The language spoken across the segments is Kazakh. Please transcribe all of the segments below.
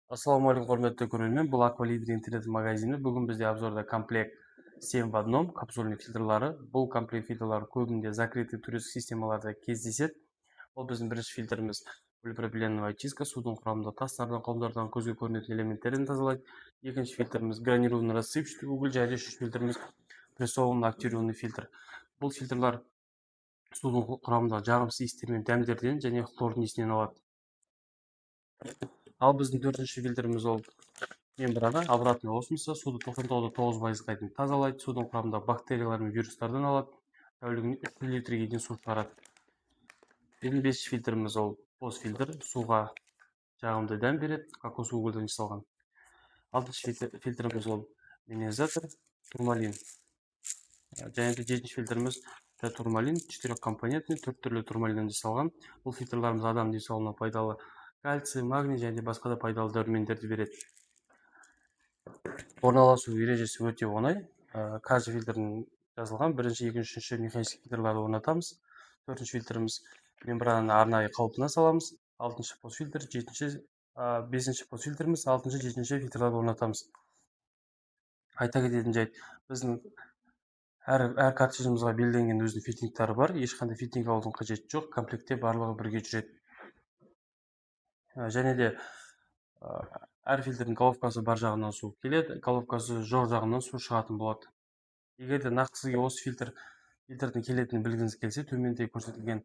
Ассаламу алейкум, құрметті көрермен. Бұл Аквалибри интернет-магазині. Бүгін бізде обзорда комплект 7 в одном капсульный фильтрлары. Бұл комплект фильтрлары көбінде закрытый турецкий системаларда кездеседі. Ол біздің бірінші фильтріміз полипропиленовая очистка, судың құрамында тастардан, қауымдардан көзге көрінетін элементтерден тазалайды. Екінші фильтріміз гранированный рассыпчатый уголь, және үшінші фильтріміз прессованный активированный фильтр. Бұл фильтрлар судың құрамында жағымсыз иістер мен дәмдерден және хлордың иісінен алады. Ал біздің төртінші фильтріміз ол мембрана обратный осмосы, суды 99,9%-ға дейін тазалайды, судың құрамында бактериялар мен вирустардан алады, тәулігіне 3 литрге дейін су шығарады. Біздің бесінші фильтріміз ол бос фильтр, суға жағымды дәм береді, кокос угольден жасалған. Алтыншы фильтріміз ол минерализатор, турмалин. Және де жетінші фильтріміз турмалин, 4 компонентный, 4 түрлі турмалинден жасалған. Бұл фильтрларымыз адам денсаулығына пайдалы кальций, магний және басқа да пайдалы дәрумендерді береді. Орналасу ережесі өте оңай. Каждый фильтрдің жазылған бірінші, екінші, үшінші механический фильтрларды орнатамыз. Төртінші фильтріміз мембрананы арнайы қалпына саламыз. Алтыншы постфильтр, бесінші постфильтріміз, алтыншы, жетінші фильтрларды орнатамыз. Айта кететін жайт, біздің әр картриджімізға белгіленген өзінің фитингтары бар. Ешқандай фитинг алудың қажеті жоқ. Комплектте барлығы бірге жүреді. Және де әр фильтрдің головкасы бар жағынан су келеді, головкасы жоқ жағынан су шығатын болады. Егер де нақты сізге осы фильтрдің келетінін білгіңіз келсе, төменде көрсетілген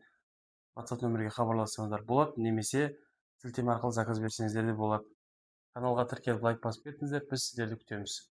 WhatsApp нөмірге хабарлассаңыздар болады, немесе сілтеме арқылы заказ берсеңіздер де болады. Каналға тіркеліп лайк басып кетіңіздер, біз сіздерді күтеміз.